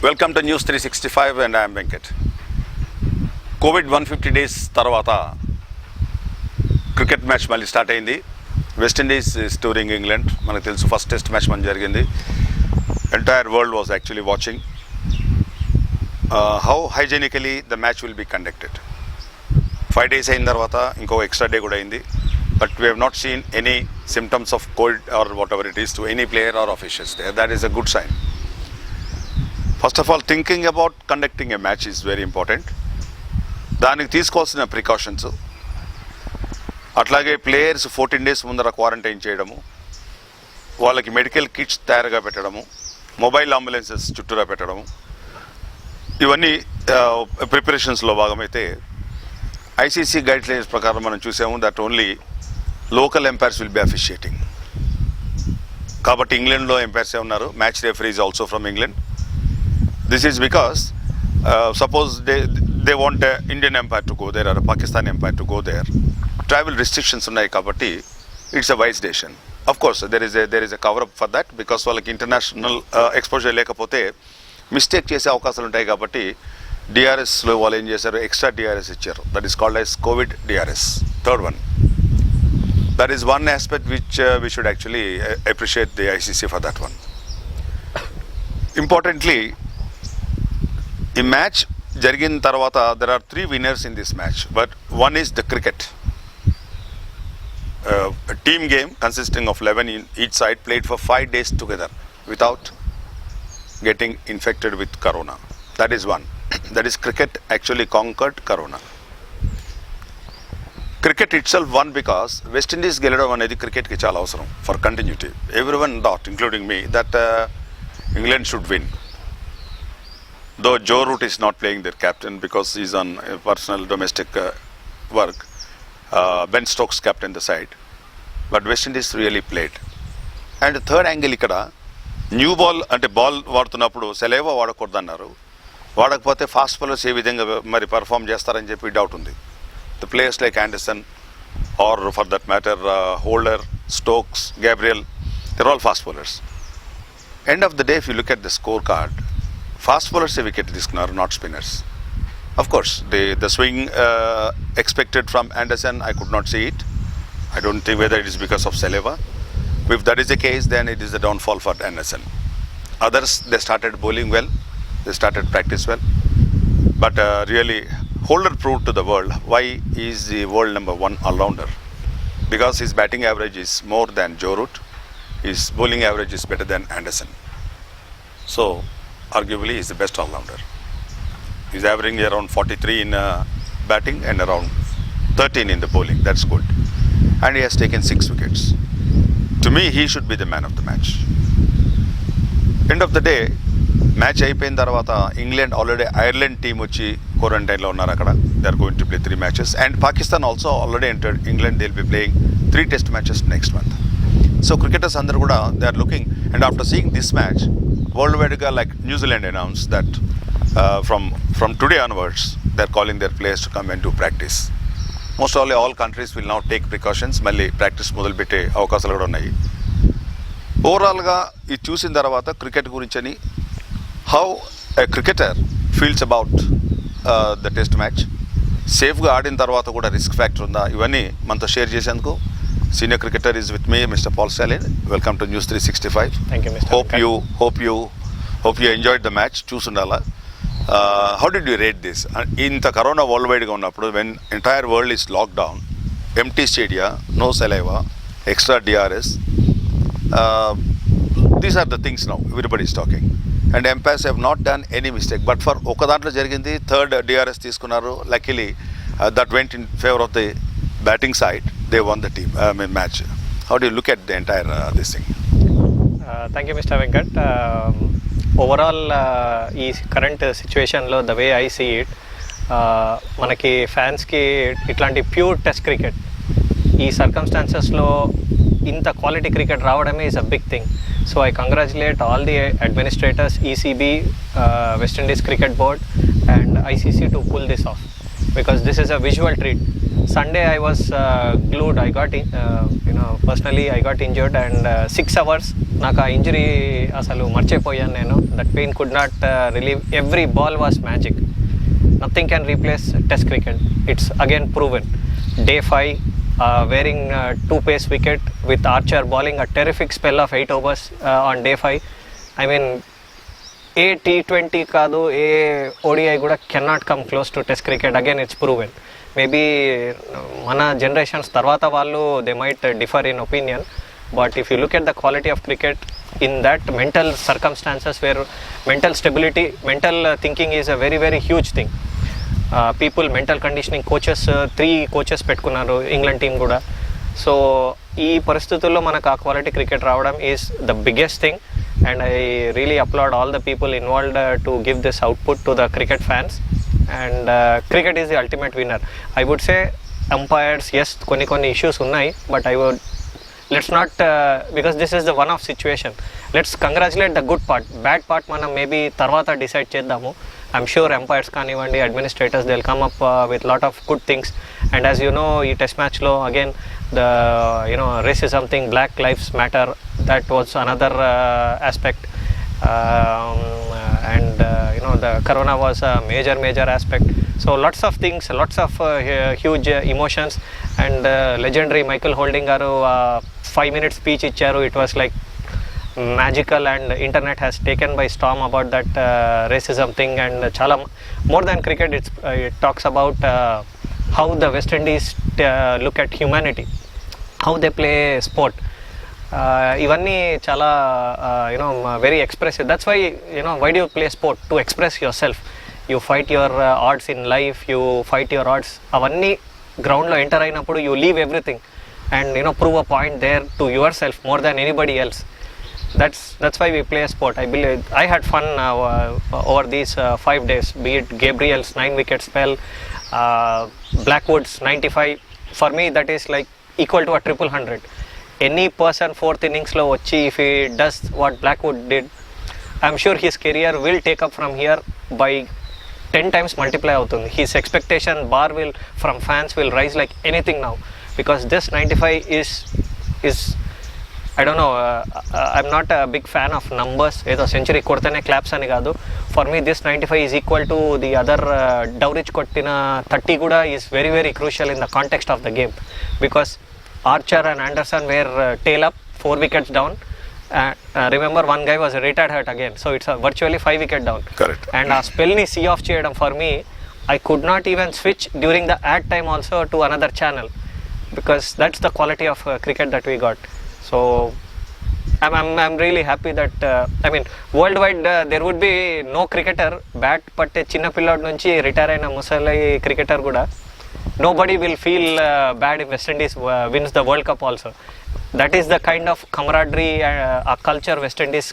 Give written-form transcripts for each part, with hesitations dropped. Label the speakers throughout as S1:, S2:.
S1: Welcome to news 365 and I'm Venkat. Covid 150 days తర్వాత cricket match మళ్ళీ start అయింది. West Indies is touring England. మనకు తెలుసు ఫస్ట్ టెస్ట్ మ్యాచ్ మన జరిగింది. Entire world was actually watching how hygienically the match will be conducted. 5 days అయిన తర్వాత ఇంకో ఎక్స్ట్రా డే కూడా అయింది. But we have not seen any symptoms of cold or whatever it is to any player or officials there. That is a good sign. First of all thinking about conducting a match is very important. దానికి తీసుకోవాల్సిన precautions, అట్లాగే players 14 days ముందర quarantine చేయడము, వాళ్ళకి medical kits తయారుగా పెట్టడము, mobile ambulances చుట్టూరా పెట్టడము, ఇవన్నీ ప్రిపరేషన్స్లో భాగమైతే ఐసీసీ గైడ్ లైన్స్ ప్రకారం మనం చూసాము that only local umpires will be officiating. కాబట్టి ఇంగ్లాండ్లో ఎంపైర్సే ఉన్నారు. Match referee is also from England. This is because suppose they want an Indian empire to go there or a Pakistani empire to go there. Travel restrictions ఉన్నాయి కాబట్టి it's a wise decision. Of course there is a cover up for that because వాళ్ళకి international exposure లేకపోతే mistake చేసే అవకాశాలు ఉంటాయి. కాబట్టి డిఆర్ఎస్లో వాళ్ళు ఏం చేశారు, ఎక్స్ట్రా డిఆర్ఎస్ ఇచ్చారు. That is called as Covid DRS, third one. That is one aspect which we should actually appreciate the ICC for that one. Importantly ఈ మ్యాచ్ జరిగిన తర్వాత there are 3 winners in this match. But one is the cricket team game consisting of 11 in each side played for 5 days together without getting infected with corona. That is one. That is cricket actually conquered corona. Cricket itself won because West Indies గెలవడం అనేది క్రికెట్కి చాలా అవసరం for continuity. Everyone thought, including me, that England should win. Though Joe Root is not playing their captain because he's on personal domestic work, Ben Stokes captained the side. But West Indies really played. And the third angle ikkada new ball అంటే ball వాడుతున్నప్పుడు saliva వాడకూడదన్నారు. వాడకపోతే fast bowlers ఏ విధంగా మరి perform చేస్తారని చెప్పి doubt ఉంది. The players like Anderson or for that matter Holder, Stokes, Gabriel, they're all fast bowlers. End of the day if you look at the score card, fast బౌలర్సే wicket తీసుకున్నారు, not spinners. Of course, the swing expected from Anderson, I could not see it. I don't think whether it is because of Saleva. If that is the case, then it is the downfall for Anderson. Others, they started bowling well, they started practice well, but really, Holder proved to the world why he is the world number 1 all-rounder. Because his batting average is more than Joe Root, his bowling average is better than Anderson. So, arguably, he is the best all-rounder. He is averaging around 43 in batting and around 13 in the bowling. That's good. And he has taken 6 wickets. To me, he should be the man of the match. End of the day, match అయిపోయిన తర్వాత England already Ireland team వచ్చి క్వారంటైన్లో ఉన్నారు అక్కడ. They are going to play 3 matches. And Pakistan also already entered England. They will be playing 3 test matches next month. So cricketers అందరూ కూడా they are looking. And after seeing this match, world వైడ్గా like New Zealand announce that from today onwards they are calling their players to come and do practice. Most all countries will now take precautions. మళ్ళీ practice మొదలుపెట్టే అవకాశాలు కూడా ఉన్నాయి. ఓవరాల్గా ఇది చూసిన తర్వాత క్రికెట్ గురించని how a cricketer feels about the test match, సేఫ్గా ఆడిన తర్వాత కూడా రిస్క్ ఫ్యాక్టర్ ఉందా, ఇవన్నీ మనతో షేర్ చేసేందుకు senior cricketer is with me, mister Paul Stalin. Welcome to news 365.
S2: Thank you, Mr.
S1: Hope you enjoyed the match. చూసుండాలా. How did you rate this? ఇంత కరోనా వరల్డ్ వైడ్గా ఉన్నప్పుడు, when entire world is lock, empty stadia, no saliva, extra DRS, these are the things now everybody is talking. And umpires have not done any mistake. But for ఒక దాంట్లో జరిగింది, third DRS తీసుకున్నారు. Luckily that went in favour of the batting side. They won the team match. How do you look at the entire this thing?
S2: Thank you, Mr. Venkat. Overall ఈ current సిచ్యువేషన్లో the way I see it, మనకి ఫ్యాన్స్కి ఇట్లాంటి pure test cricket ఈ సర్కమ్స్టాన్సెస్లో ఇంత quality cricket రావడమే is a big thing. So I congratulate all the administrators, ECB, West Indies cricket board and ICC to pull this off, because this is a visual treat. Sunday I was glued. I got, personally I got injured, and 6 hours నాకు ఆ injury అసలు మర్చిపోయాను నేను. That pain could not relieve. Every ball was magic. Nothing can replace Test cricket. It's again proven. Day 5, wearing 2 pace wicket with Archer bowling a terrific spell of 8 overs on day 5. I mean, A T20 కాదు, ఏ ODI కూడా cannot come close to test cricket. Again it's proven. Maybe మన generations తర్వాత వాళ్ళు they might differ in opinion, but if you look at the quality of cricket in that mental circumstances where mental stability, mental thinking is a very very huge thing. People mental conditioning coaches, 3 coaches పెట్టుకున్నారు England team కూడా. So ఈ పరిస్థితుల్లో మనకు ఆ quality cricket రావడం is the biggest thing, and I really applaud all the people involved to give this output to the cricket fans. And cricket is the ultimate winner. I would say umpires, yes కొన్ని issues ఉన్నాయి, but I would let's not because this is the one off situation. Let's congratulate the good part. Bad part మనం maybe తర్వాత decide చేద్దాము. I'm sure empires కానివ్వండి, administrators, they will come up with lot of good things. And as you know, ఈ test మ్యాచ్లో again the racism thing, black lives matter, that was another aspect. And the corona was a major aspect. So lots of things, lots of huge emotions. And legendary Michael Holding garu 5-minute speech icharu. It was like magical, and internet has taken by storm about that racism thing. And chala more than cricket, it talks about how the West Indies look at humanity, how they play sport. ఇవన్నీ చాలా very expressive. That's why why do you play sport? To express yourself. You fight your odds in life, you fight your odds. అవన్నీ గ్రౌండ్లో enter అయినప్పుడు you leave everything and prove a point there to yourself more than anybody else. That's why we play a sport. I believe I had fun over these 5 days, be it Gabriel's 9 wicket spell, Blackwood's 95. For me that is like equal to a 100. Any person 4th innings lo vachi, if he does what Blackwood did, I'm sure his career will take up from here by 10 times multiply avutundi. His expectation bar will from fans will rise like anything now, because this 95 is I don't know, I'm not a big fan of numbers. Edo century kortane claps ani kaadu. For me this 95 is equal to the other Dowrich kottina 30 kuda is very very crucial in the context of the game, because Archer and Anderson were tail up, 4 wickets down. Remember, one guy was retired hurt again, so it's a virtually 5 wicket down.
S1: Correct.
S2: And a spell ni see off cheyadam, for me I could not even switch during the ad time also to another channel, because that's the quality of cricket that we got. So I'm really happy that I mean worldwide there would be no cricketer bat patte chinna pillad nunchi retire aina musalai cricketer kuda nobody will feel bad if West Indies wins the World Cup also. That is the kind of camaraderie a culture West Indies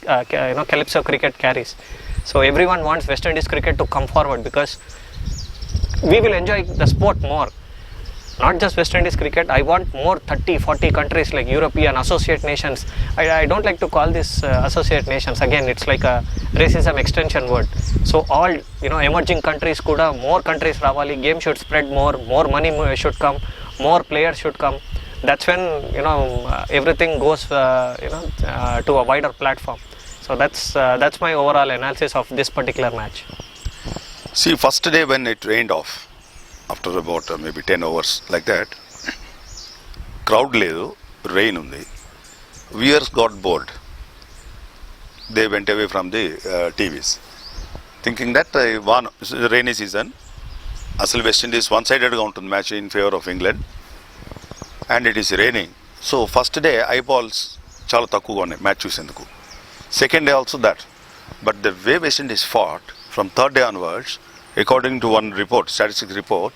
S2: Calypso cricket carries. So everyone wants West Indies cricket to come forward, because we will enjoy the sport more. Not just West Indies cricket, I want more 30-40 countries like European associate nations. I don't like to call this associate nations. Again, it's like a racism extension word. So all emerging countries kuda, more countries ravali, game should spread more money should come, more players should come. That's when everything goes to a wider platform. So that's my overall analysis of this particular match.
S1: See, first day when it rained off, after about maybe 10 hours like that, crowd ledu, rain undi, viewers got bored. They went away from the TVs, thinking that rainy season, asalu West Indies one-sided ga untundi match in favor of England, and it is raining. So first day eyeballs చాలా తక్కువగా ఉన్నాయి match చూసేందుకు. Second day also that. But the way West Indies fought from third day onwards, according to one report, statistics report,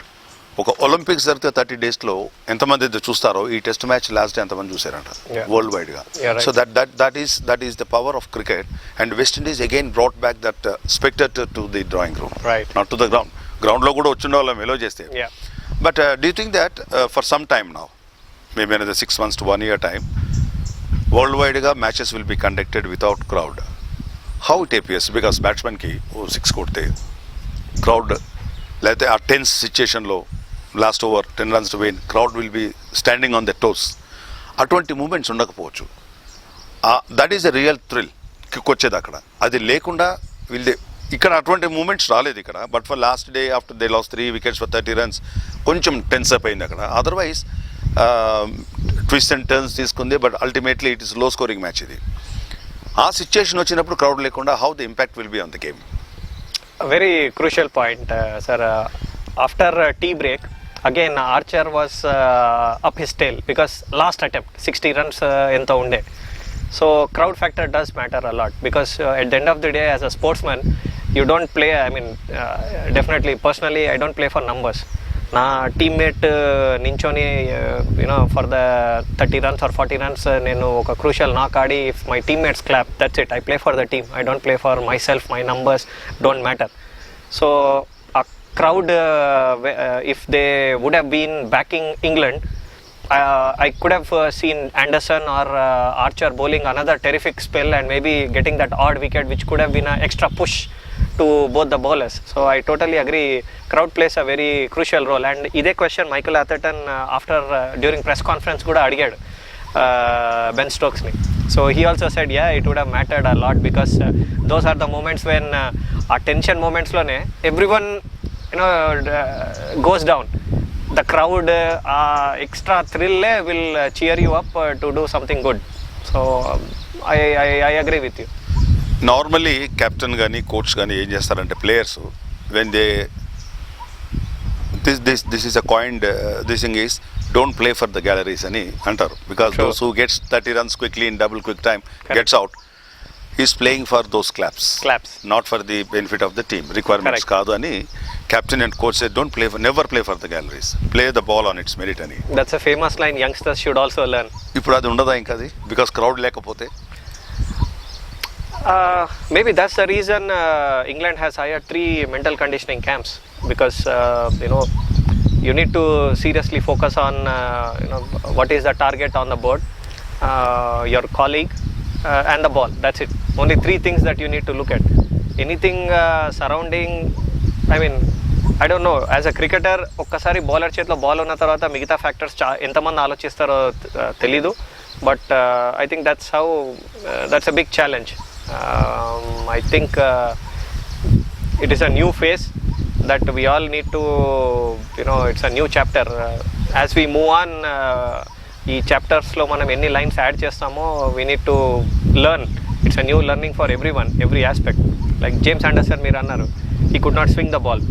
S1: ఒక Olympics జరిగితే 30 daysలో ఎంతమంది చూస్తారో ఈ test match last day ఎంతమంది చూసారంట వరల్డ్ వైడ్గా. So that is the power of cricket. And west Indies again brought back that spectator to the drawing room, not to the ground. గ్రౌండ్లో కూడా వచ్చిండే వాళ్ళం ఎలో చేస్తే. But do you think that for some time now, maybe another 6 months to 1 year time, worldwide matches will be conducted without crowd? How it appears? Because batsman ki 6 కొడితే crowd లేకపోతే ఆ tense సిచ్యుయేషన్లో last over 10 runs to win, crowd will be standing on their toes. అటువంటి moments ఉండకపోవచ్చు. That is a real thrill kick వచ్చేది అక్కడ. అది లేకుండా వీళ్ళే ఇక్కడ అటువంటి మూమెంట్స్ రాలేదు ఇక్కడ. But for last day after they lost 3 wickets for 30 runs కొంచెం టెన్స్ అప్ అయింది అక్కడ. అదర్వైజ్ ట్విస్ట్ అండ్ టర్న్స్ తీసుకుంది. But ultimately it is low scoring match ఇది. ఆ సిచ్యుయేషన్ వచ్చినప్పుడు క్రౌడ్ లేకుండా how the impact will be on the game?
S2: Very crucial point, sir. After tea break, again Archer was up his tail because last attempt 60 runs ento unde. So crowd factor does matter a lot because at the end of the day, as a sportsman, you don't play. I mean, definitely personally, I don't play for numbers. నా teammate నించొని for the 30 runs or 40 runs నేను ఒక crucial knock ఆడి if my teammates clap, that's it. I play for the team, I don't play for myself. My numbers don't matter. So ఆ crowd if they would have been backing England, I could have seen Anderson or Archer bowling another terrific spell and maybe getting that odd wicket which could have been an extra push to both the bowlers. So I totally agree, crowd plays a very crucial role. And ఇదే question Michael Atherton after during press conference కూడా అడిగాడు Ben స్టోక్స్ని. So he also said yeah, it would have mattered a lot because those are the moments when ఆ tension మూమెంట్స్లోనే everyone goes down. The crowd, extra thrill will cheer you up to do something good. So I agree with you.
S1: Normally captain కానీ coach కానీ ఏం చేస్తారంటే players when they this is a coined this thing is don't play for the galleries అని అంటారు. Because those who gets 30 runs quickly in double quick time gets out, is playing for those claps, not for the benefit of the team. Requirements కాదు అని captain and coach said don't play for, never play for the galleries, play the ball on its merit అని.
S2: That's a famous line youngsters should also learn.
S1: ఇప్పుడు అది ఉండదా ఇంకా అది because crowd లేకపోతే?
S2: Maybe that's the reason England has hired 3 mental conditioning camps because you need to seriously focus on what is the target on the board, your colleague and the ball. That's it. Only 3 things that you need to look at. Anything surrounding, I mean, I don't know, as a cricketer ఒక్కసారి bowler చేతిలో ball ఉన్న తర్వాత మిగతా factors ఎంతమంది ఆలోచిస్తారో తెలీదు. But I think that's a big challenge. I think it is a new phase that we all need to, it's a new chapter. As we move on, ఈ చాప్టర్స్లో మనం ఎన్ని లైన్స్ యాడ్ చేస్తామో we need to learn. It's a new learning for everyone, every aspect. Like James Anderson మీరు అన్నారు, he could not swing the ball.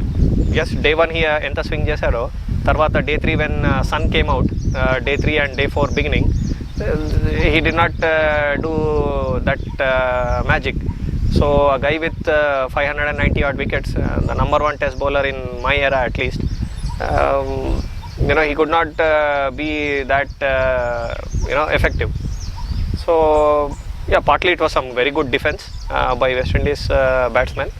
S2: Yes, day 1 he ఎంత swing చేశారో, తర్వాత day 3 when sun came out, day 3 and day 4 beginning, he did not do that magic. So a guy with 590 odd wickets, the number 1 test bowler in my era at least, he could not be that effective. So yeah, partly it was some very good defense by West Indies batsmen,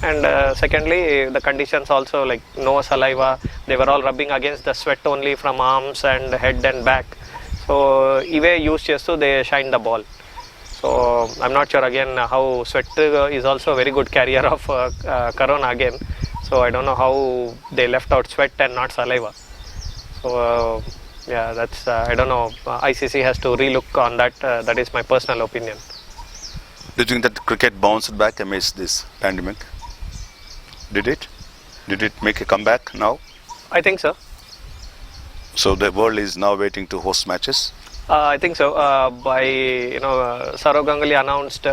S2: and secondly the conditions also, like no saliva, they were all rubbing against the sweat only from arms and head and back. So ive use chestu they shine the ball. So I'm not sure again how sweat is also a very good carrier of corona again. So I don't know how they left out sweat and not saliva. So yeah, that's I don't know, ICC has to relook on that. That is my personal opinion.
S1: Do you think that cricket bounced back amidst this pandemic? Did it make a comeback now?
S2: I think so.
S1: So the world is now waiting to host matches?
S2: I think so. By Saurav Ganguly announced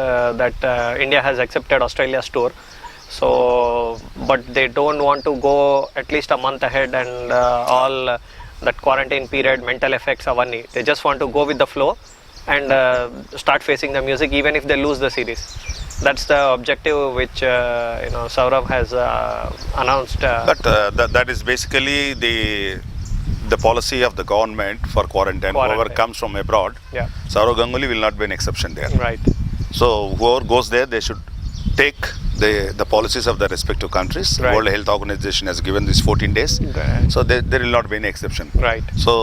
S2: that India has accepted Australia's tour. So, but they don't want to go at least a month ahead and all that quarantine period, mental effects avanni. They just want to go with the flow and start facing the music even if they lose the series. That's the objective which Saurav has announced.
S1: But that is basically the policy of the government for quarantine. Whoever comes from abroad,
S2: yeah,
S1: Saurav Ganguly will not be an exception there.
S2: Right.
S1: So whoever goes there, they should take the policies of the respective countries.
S2: Right.
S1: World Health Organization has given this 14 days.
S2: Right.
S1: So there will not be any exception.
S2: Right.
S1: So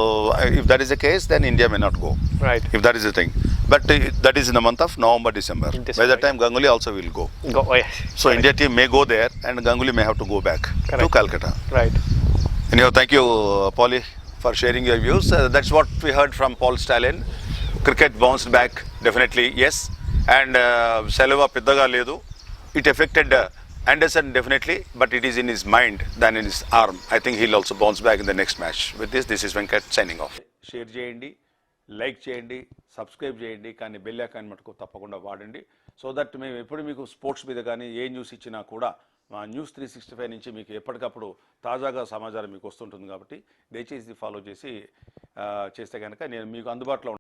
S1: if that is the case, then India may not go.
S2: Right.
S1: If that is the thing. But that is in the month of November, December. By that time, Ganguly also will go.
S2: Oh, yes.
S1: So India team may go there and Ganguly may have to go back to Calcutta.
S2: Right.
S1: Anyhow, thank you, Paulie, for sharing your views. That's what we heard from Paul Stalin. Cricket bounced back, definitely, yes. And Selva Piddaga Ledu, it affected Anderson definitely, but it is in his mind than in his arm. I think he'll also bounce back in the next match. With this is Venkat signing off. Share చేయండి, like చేయండి, subscribe చేయండి, కానీ bell icon మటుకు తప్పకుండా వాడండి. So that మేము ఎప్పుడు మీకు స్పోర్ట్స్ మీద కానీ ఏ న్యూస్ ఇచ్చినా కూడా మా న్యూస్ 365 నుంచి మీకు ఎప్పటికప్పుడు తాజాగా సమాచారం మీకు వస్తుంటుంది. కాబట్టి దయచేసి ఫాలో చేసి చేస్తే కనుక నేను మీకు అందుబాటులో